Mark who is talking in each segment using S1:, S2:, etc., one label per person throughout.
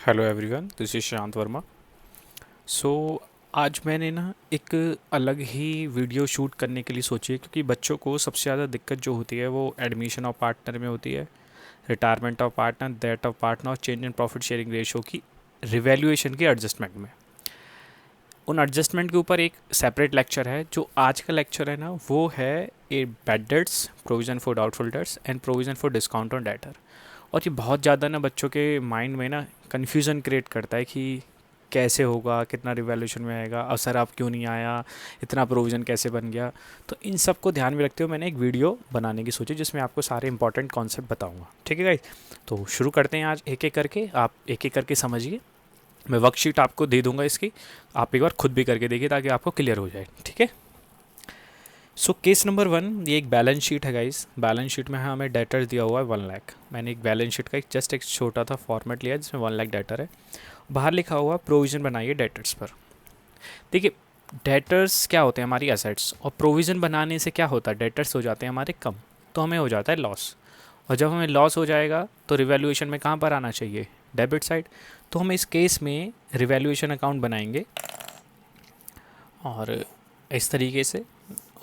S1: Hello everyone, this is शांत वर्मा। सो आज मैंने ना एक अलग ही वीडियो शूट करने के लिए सोची है, क्योंकि बच्चों को सबसे ज़्यादा दिक्कत जो होती है वो एडमिशन ऑफ पार्टनर में होती है, retirement of partner, death of partner और change in profit sharing ratio की रिवैल्यूएशन की एडजस्टमेंट में। उन एडजस्टमेंट के ऊपर एक सेपरेट लेक्चर है। जो आज का लेक्चर है ना, वो है a bad debts, provision for doubtful dates and provision for discount on debtor. और ये बहुत ज़्यादा ना बच्चों के माइंड में ना कन्फ्यूज़न क्रिएट करता है कि कैसे होगा, कितना रिवैल्यूएशन में आएगा, और सर आप क्यों नहीं आया, इतना प्रोविज़न कैसे बन गया। तो इन सब को ध्यान में रखते हुए मैंने एक वीडियो बनाने की सोची, जिसमें आपको सारे इंपॉर्टेंट कॉन्सेप्ट बताऊंगा। ठीक है गाइस, तो शुरू करते हैं आज एक एक करके। आप एक एक करके समझिए। मैं वर्कशीट आपको दे दूंगा इसकी, आप एक बार खुद भी करके देखिए ताकि आपको क्लियर हो जाए। ठीक है। सो केस नंबर 1, ये एक बैलेंस शीट है गाइस। बैलेंस शीट में हमें डेटर दिया हुआ है 1 लाख। मैंने एक बैलेंस शीट का एक छोटा था फॉर्मेट लिया जिसमें 1 लाख डेटर है। बाहर लिखा हुआ प्रोविज़न बनाइए डेटर्स पर। देखिए, डेटर्स क्या होते हैं? हमारी एसेट्स। और प्रोविज़न बनाने से क्या होता है? डेटर्स हो जाते हैं हमारे कम, तो हमें हो जाता है लॉस। और जब हमें लॉस हो जाएगा तो रिवैल्यूएशन में कहाँ पर आना चाहिए? Debit side. तो हम इस केस में रिवैल्यूएशन अकाउंट बनाएंगे और इस तरीके से।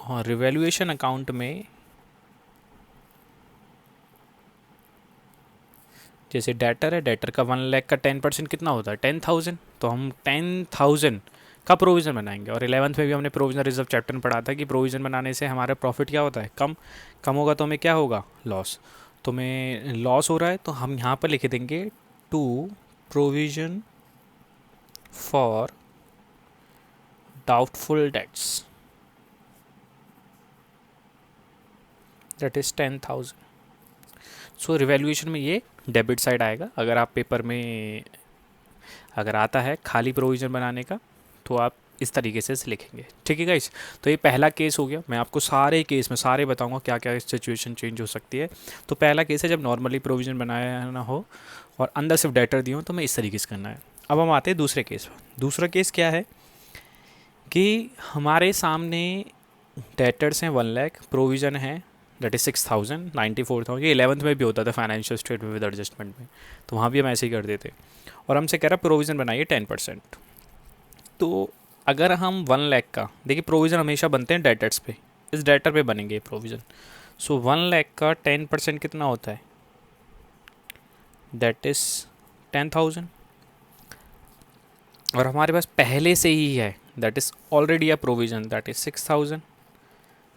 S1: और रिवैल्यूएशन अकाउंट में जैसे डेटर है, डेटर का 1 लाख का 10% कितना होता है? 10,000। तो हम 10,000 का प्रोविज़न बनाएंगे। और 11th में भी हमने प्रोविज़न रिजर्व चैप्टर में पढ़ा था कि प्रोविज़न बनाने से हमारा प्रॉफिट क्या होता है? कम। कम होगा तो हमें क्या होगा? लॉस। तो हमें लॉस हो रहा है तो हम यहाँ पर लिख देंगे to provision for doubtful debts, that is 10,000। So revaluation में ये डेबिट साइड आएगा। अगर आप पेपर में अगर आता है खाली प्रोविज़न बनाने का, तो आप इस तरीके से इसे लिखेंगे। ठीक है गाइस। तो ये पहला केस हो गया। मैं आपको सारे केस में सारे बताऊंगा क्या क्या सिचुएशन चेंज हो सकती है। तो पहला केस है जब नॉर्मली प्रोविज़न बनाया ना हो और अंदर सिर्फ डेटर दिए हो, तो मैं इस तरीके से करना है। अब हम आते हैं दूसरे केस पर। दूसरा केस क्या है कि हमारे सामने डेटर्स हैं 1 लाख, प्रोविज़न है दैट इज़ 6,000, 94,000। ये 11th में भी होता था फाइनेंशियल स्टेटमेंट विद एडजस्टमेंट में, तो वहाँ भी हम ऐसे ही कर देते। और हमसे कह रहा प्रोविज़न बनाइए 10%। तो अगर हम 1 लाख का, देखिए प्रोविज़न हमेशा बनते हैं डेटर्स पे, इस डेटर पे बनेंगे प्रोविज़न। सो 1 लाख का 10% कितना होता है? That is 10,000। और हमारे पास पहले से ही है, that is already a provision, that is 6,000।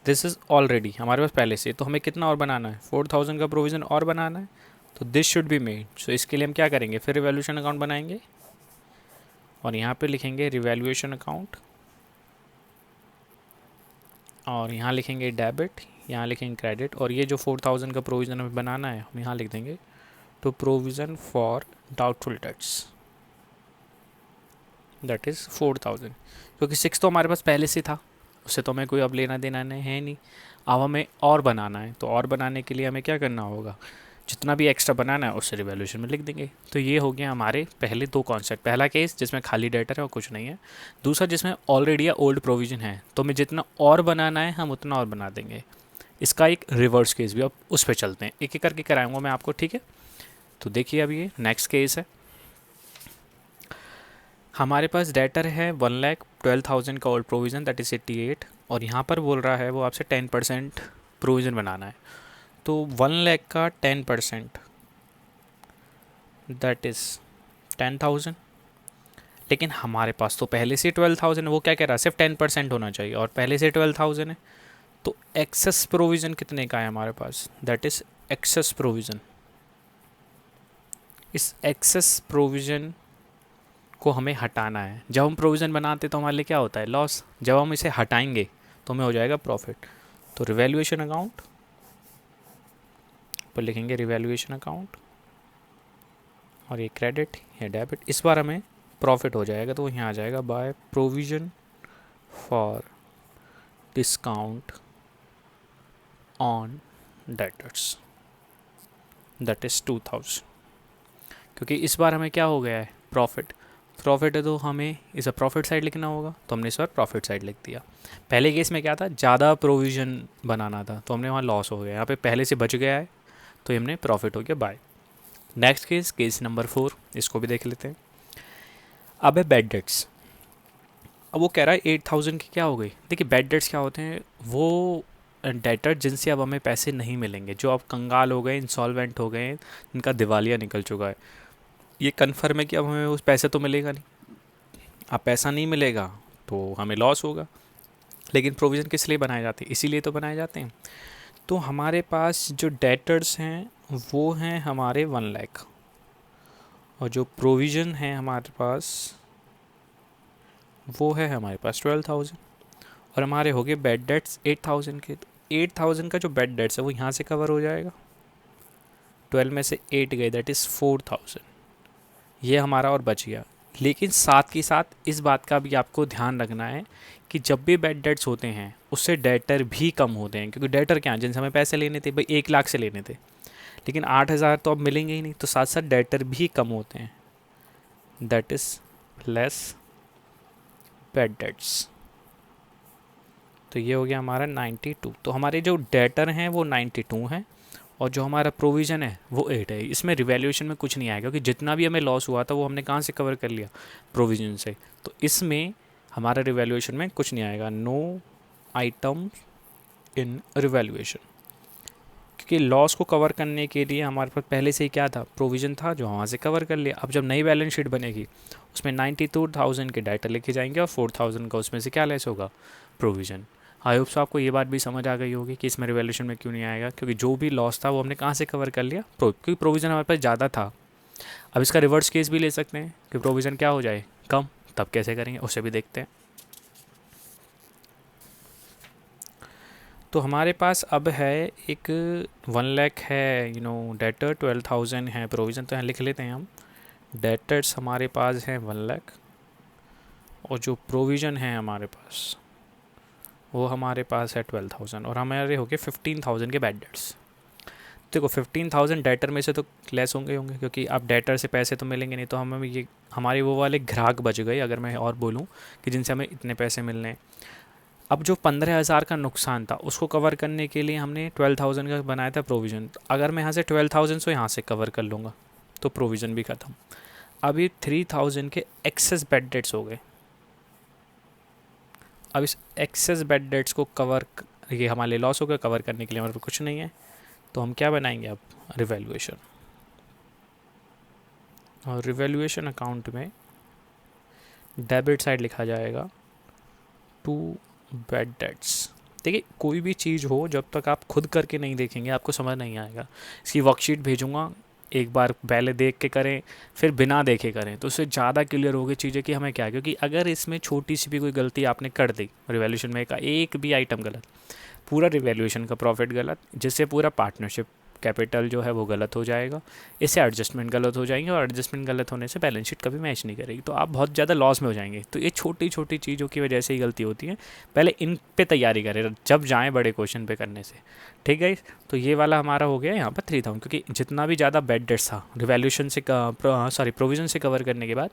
S1: This is already हमारे पास पहले से। तो हमें कितना और बनाना है? 4,000 का प्रोविज़न और बनाना है। तो दिस शुड बी मेड। सो इसके लिए हम क्या करेंगे? फिर रिवैल्यूएशन अकाउंट बनाएंगे और यहाँ पे लिखेंगे रिवैल्यूएशन अकाउंट, और यहाँ लिखेंगे डेबिट, यहाँ लिखेंगे क्रेडिट। और ये जो 4,000 का प्रोविज़न हमें बनाना है, हम यहाँ लिख देंगे to provision for doubtful debts, that is 4,000। क्योंकि 6 तो हमारे पास पहले से था, उससे तो हमें कोई अब लेना देना नहीं है नहीं। अब हमें और बनाना है, तो और बनाने के लिए हमें क्या करना होगा? जितना भी एक्स्ट्रा बनाना है उससे रिवैल्यूएशन में लिख देंगे। तो ये हो गया हमारे पहले दो कॉन्सेप्ट। पहला केस जिसमें खाली डेटा है और कुछ नहीं है। दूसरा जिसमें ऑलरेडी या ओल्ड प्रोविज़न है, तो हमें जितना और बनाना है हम उतना और बना देंगे। इसका एक रिवर्स केस भी, अब उस पर चलते हैं, एक एक करके कराऊंगा मैं आपको। ठीक है। तो देखिए, अब ये नेक्स्ट केस है। हमारे पास डेटर है 1,12,000 का ओल्ड प्रोविज़न, दैट इज़ 88। और यहाँ पर बोल रहा है वो आपसे 10% प्रोविज़न बनाना है। तो 1 लाख का 10% दैट इज़ 10,000। लेकिन हमारे पास तो पहले से 12,000 है। वो क्या कह रहा है? सिर्फ 10% होना चाहिए, और पहले से 12,000 है। तो एक्सेस प्रोविज़न कितने का है हमारे पास? That is excess provision. इस एक्सेस प्रोविज़न को हमें हटाना है। जब हम प्रोविज़न बनाते तो हमारे लिए क्या होता है? लॉस। जब हम इसे हटाएंगे तो हमें हो जाएगा प्रॉफिट। तो रिवैल्यूएशन अकाउंट पर लिखेंगे रिवैल्यूएशन अकाउंट, और ये क्रेडिट, ये डेबिट। इस बार हमें प्रॉफिट हो जाएगा, तो यहाँ आ जाएगा by provision for discount on debtors, that is 2,000। क्योंकि इस बार हमें क्या हो गया है? प्रॉफिट। प्रॉफिट है तो हमें इसे प्रॉफिट साइड लिखना होगा, तो हमने इस बार प्रॉफिट साइड लिख दिया। पहले केस में क्या था? ज़्यादा प्रोविज़न बनाना था, तो हमने वहाँ लॉस हो गया। यहाँ पे पहले से बच गया है, तो हमने प्रॉफिट हो गया बाय। नेक्स्ट केस नंबर 4, इसको भी देख लेते हैं। अब है बेड डेट्स। अब वो कह रहा है 8,000 की क्या हो गई। देखिए बेड डेट्स क्या होते हैं, वो डेटर जिनसे अब हमें पैसे नहीं मिलेंगे, जो अब कंगाल हो गए, इंसॉल्वेंट हो गए, इनका दिवालिया निकल चुका है। ये कन्फर्म है कि अब हमें उस पैसे तो मिलेगा नहीं। अब पैसा नहीं मिलेगा तो हमें लॉस होगा। लेकिन प्रोविज़न किस लिए बनाए जाते हैं, इसीलिए तो बनाए जाते हैं। तो हमारे पास जो डेटर्स हैं वो हैं हमारे 1 लाख, और जो प्रोविज़न है हमारे पास वो है हमारे पास 12,000। और हमारे हो गए बेड डेट्स 8,000 के। तो 8,000 का जो बेड डेट्स है वो यहाँ से कवर हो जाएगा। 12 में से 8 गए, दैट इज़ 4,000। ये हमारा और बच गया। लेकिन साथ ही साथ इस बात का भी आपको ध्यान रखना है कि जब भी बेड डेट्स होते हैं उससे डेटर भी कम होते हैं, क्योंकि डेटर क्या है, जिनसे हमें पैसे लेने थे भाई 1 लाख से लेने थे, लेकिन 8,000 तो अब मिलेंगे ही नहीं, तो साथ साथ डेटर भी कम होते हैं। That is less bad debts. तो ये हो गया हमारा 92। तो हमारे जो डेटर हैं वो 92 हैं, और जो हमारा प्रोविज़न है वो 8 है। इसमें रिवैल्यूएशन में कुछ नहीं आएगा, क्योंकि जितना भी हमें लॉस हुआ था वो हमने कहाँ से कवर कर लिया, प्रोविज़न से। तो इसमें हमारा रिवैल्यूएशन में कुछ नहीं आएगा, नो आइटम इन रिवैल्यूएशन। क्योंकि लॉस को कवर करने के लिए हमारे पास पहले से ही क्या था, प्रोविज़न था, जो वहाँ से कवर कर लिया। अब जब नई बैलेंस शीट बनेगी उसमें 92,000 के डाटा लेके जाएंगे और 4,000 का उसमें से क्या लेस होगा, प्रोविज़न। आई होप सो आपको ये बात भी समझ आ गई होगी कि इसमें रिवैल्यूएशन में क्यों नहीं आएगा, क्योंकि जो भी लॉस था वो हमने कहाँ से कवर कर लिया, क्योंकि प्रोविज़न हमारे पास ज़्यादा था। अब इसका रिवर्स केस भी ले सकते हैं कि प्रोविज़न क्या हो जाए, कम, तब कैसे करेंगे उसे भी देखते हैं। तो हमारे पास अब है एक 1 लाख है, डेटर 12,000 है, प्रोविज़न तो यहाँ लिख लेते हैं हम। डेटर्स हमारे पास हैं 1 लाख, और जो प्रोविज़न है हमारे पास वो हमारे पास है 12,000, और हमारे हो गए 15,000 के बैड डेट्स। देखो 15,000 डेटर में से तो लेस होंगे, क्योंकि अब डेटर से पैसे तो मिलेंगे नहीं, तो हमें ये हमारे वो वाले ग्राहक बच गए, अगर मैं और बोलूँ कि जिनसे हमें इतने पैसे मिलने हैं। अब जो 15,000 का नुकसान था उसको कवर करने के लिए हमने 12,000 का बनाया था प्रोविज़न। अगर मैं यहाँ से 12,000 से यहाँ से कवर कर लूँगा तो प्रोविज़न भी ख़त्म। अभी 3,000 के एक्सेस बेड डेट्स हो गए। अब इस एक्सेस बेड डेट्स को कवर, ये हमारे लॉस हो गया, कवर करने के लिए हमारे पास कुछ नहीं है, तो हम क्या बनाएंगे अब, रिवैल्यूएशन। और रिवैल्यूएशन अकाउंट में डेबिट साइड लिखा जाएगा टू बेड डेट्स। देखिए कोई भी चीज़ हो जब तक आप खुद करके नहीं देखेंगे आपको समझ नहीं आएगा। इसकी वर्कशीट भेजूँगा, एक बार पहले देख के करें, फिर बिना देखे करें, तो उससे ज़्यादा क्लियर होगी चीज़ें कि हमें क्या है। क्योंकि अगर इसमें छोटी सी भी कोई गलती आपने कर दी, रिवैल्यूएशन में का एक भी आइटम गलत, पूरा रिवैल्यूएशन का प्रॉफिट गलत, जिससे पूरा पार्टनरशिप कैपिटल जो है वो गलत हो जाएगा, इससे एडजस्टमेंट गलत हो जाएंगे, और एडजस्टमेंट गलत होने से बैलेंस शीट कभी मैच नहीं करेगी, तो आप बहुत ज़्यादा लॉस में हो जाएंगे। तो ये छोटी छोटी चीज़ों की वजह से ही गलती होती है, पहले इन पे तैयारी करें जब जाएँ बड़े क्वेश्चन पे करने से। ठीक है, तो ये वाला हमारा हो गया यहाँ पर 3,000, क्योंकि जितना भी ज़्यादा बेड डेट्स था रिवैल्यूएशन से प्रोविज़न से कवर करने के बाद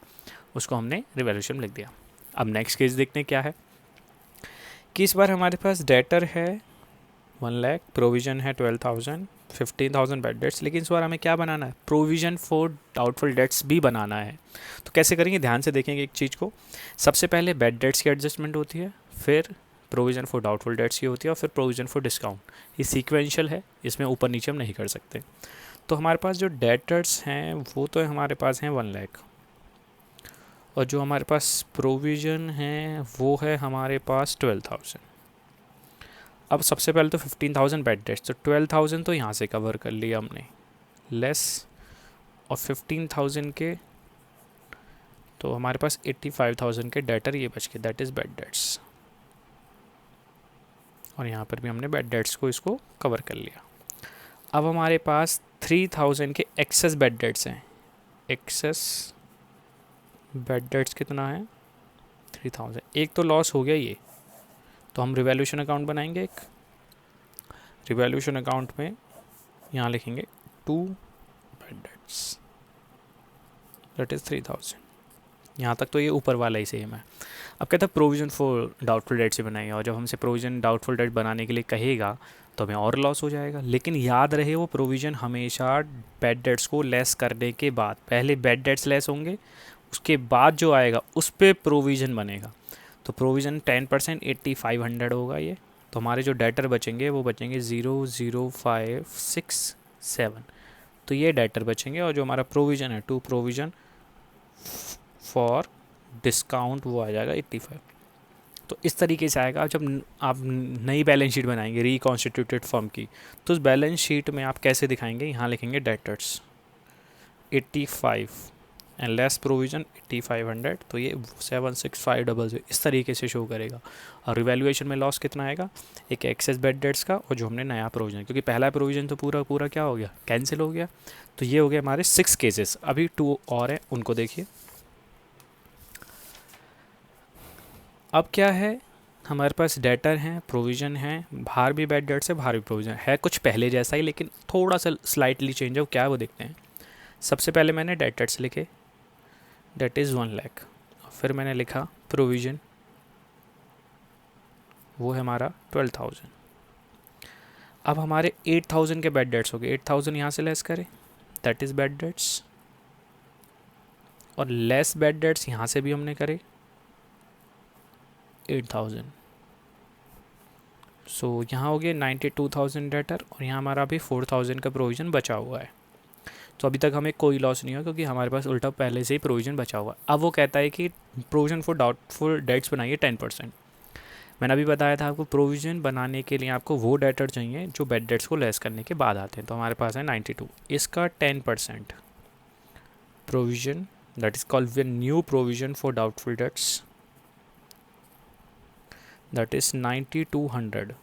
S1: उसको हमने रिवैल्यूएशन में लिख दिया। अब नेक्स्ट केस देखते हैं क्या है, कि इस बार हमारे पास डेटर है 1 लाख, प्रोविज़न है 12,000, 15,000 बेड डेट्स। लेकिन इस बार हमें क्या बनाना है, प्रोविज़न फॉर डाउटफुल डेट्स भी बनाना है। तो कैसे करेंगे, ध्यान से देखेंगे एक चीज़ को। सबसे पहले बेड डेट्स की एडजस्टमेंट होती है, फिर प्रोविज़न फॉर डाउटफुल डेट्स की होती है, और फिर प्रोविज़न फॉर डिस्काउंट। ये सीक्वेंशियल है, इसमें ऊपर नीचे हम नहीं कर सकते। तो हमारे पास जो डेटर्स हैं वो तो हमारे पास हैं 1 लाख, और जो हमारे पास प्रोविज़न है वो है हमारे पास 12,000। अब सबसे पहले तो 15,000 बेड डेट्स, तो 12,000 तो यहाँ से कवर कर लिया हमने, लेस और 15,000 के, तो हमारे पास 85,000 के डेटर ये बच के, दैट इज़ बेड डेट्स। और यहाँ पर भी हमने बेड डेट्स को इसको कवर कर लिया। अब हमारे पास 3,000 के एक्सेस बेड डेट्स हैं। एक्सेस बेड डेट्स कितना है, 3,000। एक तो लॉस हो गया ये, तो हम रिवैल्यूएशन अकाउंट बनाएंगे एक। रिवैल्यूएशन अकाउंट में यहाँ लिखेंगे to bad debts, that is 3,000। यहाँ तक तो ये ऊपर वाला ही सेम है। अब कहता है प्रोविज़न फॉर डाउटफुल डेट से बनाइए, और जब हमसे प्रोविज़न डाउटफुल डेट बनाने के लिए कहेगा तो हमें और लॉस हो जाएगा। लेकिन याद रहे वो प्रोविज़न हमेशा बैड डेट्स को लेस करने के बाद, पहले बैड डेट्स लेस होंगे, उसके बाद जो आएगा उस पर प्रोविज़न बनेगा। तो प्रोविज़न 10% 8500 होगा ये। तो हमारे जो डेटर बचेंगे वो बचेंगे 00567। तो ये डेटर बचेंगे, और जो हमारा प्रोविज़न है टू प्रोविज़न फॉर डिस्काउंट वो आ जाएगा 85। तो इस तरीके से आएगा। जब आप नई बैलेंस शीट बनाएंगे रिकॉन्स्टिट्यूटेड फर्म की, तो उस बैलेंस शीट में आप कैसे दिखाएंगे, यहाँ लिखेंगे डेटर्स 85 एंड लेस प्रोविज़न 8500, तो ये 76500 इस तरीके से शो करेगा। और रिवैल्यूएशन में लॉस कितना आएगा, एक एक्सेस बैड डेट्स का और जो हमने नया प्रोविज़न, क्योंकि पहला प्रोविज़न तो पूरा पूरा क्या हो गया, कैंसिल हो गया। तो ये हो गया हमारे 6 केसेस। अभी 2 और हैं, उनको देखिए। अब क्या है, हमारे पास डेटर हैं, प्रोविज़न हैं, बाहर भी बैड डेट्स है, बाहर भी प्रोविज़न है, कुछ पहले जैसा ही लेकिन थोड़ा सा स्लाइटली चेंज है। वो क्या है वो देखते हैं। सबसे पहले मैंने डेटर्स लिखे, डेट इज़ 1 लाख। फिर मैंने लिखा प्रोविज़न, वो है हमारा 12,000। अब हमारे 8,000 के बैड डेट्स हो गए, 8,000 यहाँ से लेस करें, दैट इज़ बैड डेट्स। और लेस बैड डेट्स यहाँ से भी हमने करे 8,000। सो यहाँ हो गया 92,000 डेटर, और यहाँ हमारा अभी 4,000 का प्रोविज़न बचा हुआ है। तो अभी तक हमें कोई लॉस नहीं हुआ क्योंकि हमारे पास उल्टा पहले से ही प्रोविज़न बचा हुआ है। अब वो कहता है कि प्रोविज़न फॉर डाउटफुल डेट्स बनाइए 10%। मैंने अभी बताया था आपको प्रोविज़न बनाने के लिए आपको वो डेटर चाहिए जो बैड डेट्स को लेस करने के बाद आते हैं। तो हमारे पास है 92, इसका 10% provision, that is called the new provision for doubtful debts, that is 9200,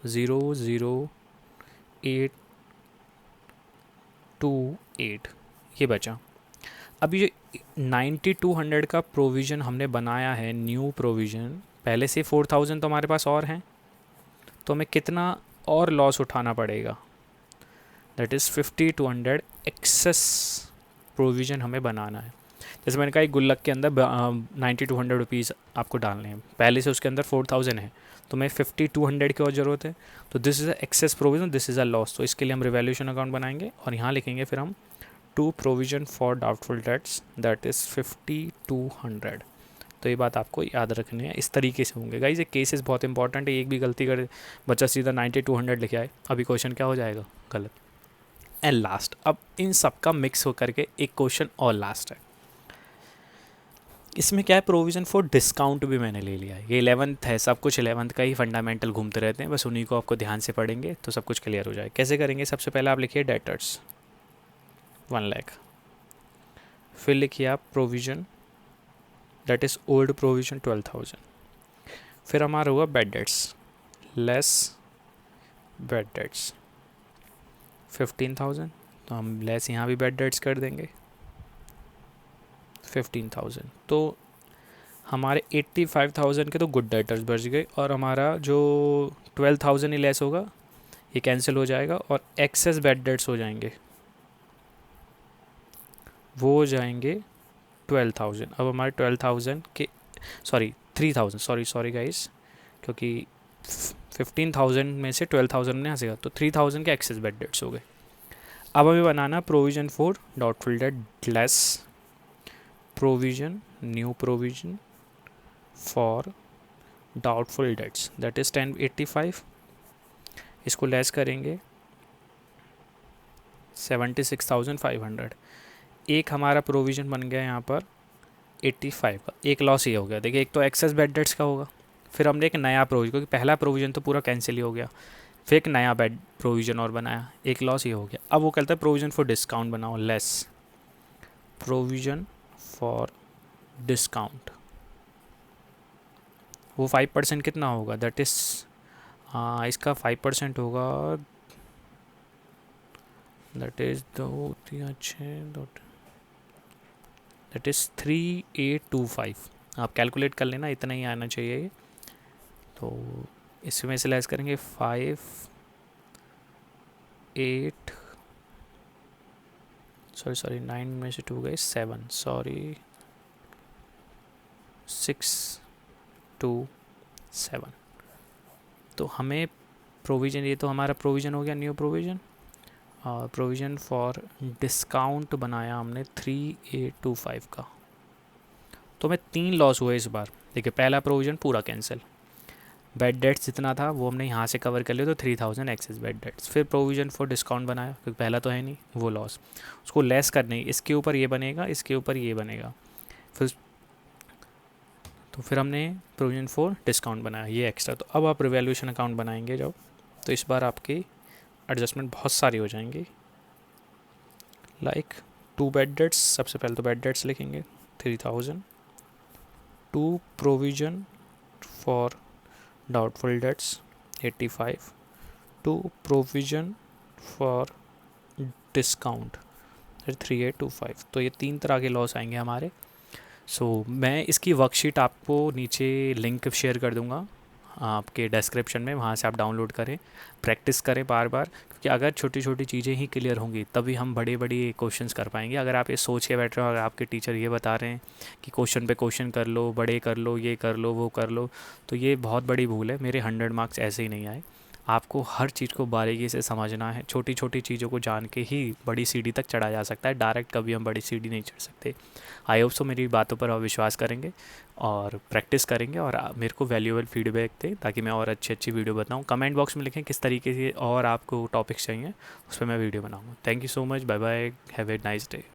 S1: 00828 ये बचा। अब ये 9200 का प्रोविज़न हमने बनाया है न्यू प्रोविज़न, पहले से 4,000 तो हमारे पास और हैं, तो हमें कितना और लॉस उठाना पड़ेगा, दैट इज़ 5200 एक्सेस प्रोविज़न हमें बनाना है। जैसे मैंने कहा एक गुल्लक के अंदर 9200 रुपीज़ आपको डालने हैं, पहले से उसके अंदर 4,000 है, तो मैं 5200 की और ज़रूरत है। तो this is a excess provision, this is a loss. तो इसके लिए हम रिवैल्यूएशन अकाउंट बनाएंगे और यहाँ लिखेंगे फिर हम to provision for doubtful debts, that is 5200। तो ये बात आपको याद रखनी है, इस तरीके से होंगे गाइस। ये केसेस बहुत इंपॉर्टेंट है, एक भी गलती करे बच्चा सीधा 9200 लिखे आए, अभी क्वेश्चन क्या हो जाएगा, गलत। एंड लास्ट, अब इन सब का मिक्स होकर के एक क्वेश्चन और लास्ट है। इसमें क्या है, प्रोविज़न फॉर डिस्काउंट भी मैंने ले लिया है। ये 11th है, सब कुछ 11th का ही फंडामेंटल घूमते रहते हैं, बस उन्हीं को आपको ध्यान से पढ़ेंगे तो सब कुछ क्लियर हो जाए। कैसे करेंगे, सबसे पहले आप लिखिए डेटर्स 1 लाख, फिर लिखिए आप provision, that is old provision 12,000, फिर हमारा हुआ bad debts less bad debts 15,000, तो हम लेस यहाँ भी बैड डेट्स कर देंगे 15,000। तो हमारे 85,000 के तो गुड डेटर्स बच गए, और हमारा जो 12,000 ही लेस होगा ये कैंसिल हो जाएगा, और एक्सेस बैड डेट्स हो जाएंगे, वो हो जाएंगे 12,000। अब हमारे 12,000 के, सॉरी 3,000, सॉरी गाइस, क्योंकि 15,000 में से 12,000 ने हंसेगा, तो 3,000 के एक्सेस बैड डेट्स हो गए। अब हमें बनाना provision for doubtful debt less provision, new provision for doubtful debts, that is 1085, इसको लेस करेंगे 76,500। एक हमारा प्रोविज़न बन गया यहाँ पर 85 का, एक लॉस ये हो गया। देखिए एक तो एक्सेस बैड डेट्स का होगा, फिर हमने एक नया प्रोविज़न, क्योंकि पहला प्रोविज़न तो पूरा कैंसिल ही हो गया, फिर एक नया बैड प्रोविज़न और बनाया, एक लॉस ये हो गया। अब वो कहता है प्रोविज़न फॉर डिस्काउंट बनाओ, लेस प्रोविज़न फॉर डिस्काउंट, वो 5% कितना होगा, दैट इज़ इसका 5% होगा, दैट इज़ 2 3 6 2, दैट इज़ 3825। आप कैलकुलेट कर लेना, इतना ही आना चाहिए। तो इसमें से लेस करेंगे 5 8, सॉरी 9 में से 2 गए 7, सॉरी 627। तो हमें प्रोविज़न, ये तो हमारा प्रोविज़न हो गया, न्यू प्रोविज़न। और प्रोविज़न फॉर डिस्काउंट बनाया हमने 3825 का। तो हमें 3 लॉस हुए इस बार। देखिए पहला प्रोविज़न पूरा कैंसिल, बैड डेट्स जितना था वो हमने यहाँ से कवर कर लिया, तो 3000 एक्सेस बैड डेट्स। फिर प्रोविज़न फॉर डिस्काउंट बनाया क्योंकि पहला तो है नहीं, वो लॉस, उसको लेस करने, इसके ऊपर ये बनेगा, इसके ऊपर ये बनेगा। फिर तो फिर हमने प्रोविज़न फॉर डिस्काउंट बनाया, ये एक्स्ट्रा। तो अब आप रिवैल्यूएशन अकाउंट बनाएंगे जब, तो इस बार आपकी एडजस्टमेंट बहुत सारी हो जाएंगी। लाइक 2 बैड डेट्स, सबसे पहले तो बैड डेट्स लिखेंगे 3000, 2 provision for doubtful dates 85, 2 provision for discount 3825। तो ये 3 तरह के लॉस आएंगे हमारे। मैं इसकी वर्कशीट आपको नीचे लिंक शेयर कर दूंगा आपके डिस्क्रिप्शन में, वहाँ से आप डाउनलोड करें, प्रैक्टिस करें बार बार, क्योंकि अगर छोटी छोटी चीज़ें ही क्लियर होंगी तभी हम बड़े बड़े क्वेश्चंस कर पाएंगे। अगर आप ये सोच के बैठ रहे हो, अगर आपके टीचर ये बता रहे हैं कि क्वेश्चन पे क्वेश्चन कर लो, बड़े कर लो, ये कर लो, वो कर लो, तो ये बहुत बड़ी भूल है। मेरे 100 मार्क्स ऐसे ही नहीं आए। आपको हर चीज़ को बारीकी से समझना है, छोटी छोटी चीज़ों को जान के ही बड़ी सीढ़ी तक चढ़ा जा सकता है, डायरेक्ट कभी हम बड़ी सीढ़ी नहीं चढ़ सकते। आई होप सो मेरी बातों पर आप विश्वास करेंगे और प्रैक्टिस करेंगे और मेरे को वैल्यूएबल फीडबैक दें, ताकि मैं और अच्छी अच्छी वीडियो बताऊँ। कमेंट बॉक्स में लिखें किस तरीके से और आपको टॉपिक्स चाहिए, उस पर मैं वीडियो बनाऊँगा। Thank you so much, bye bye, have a nice day.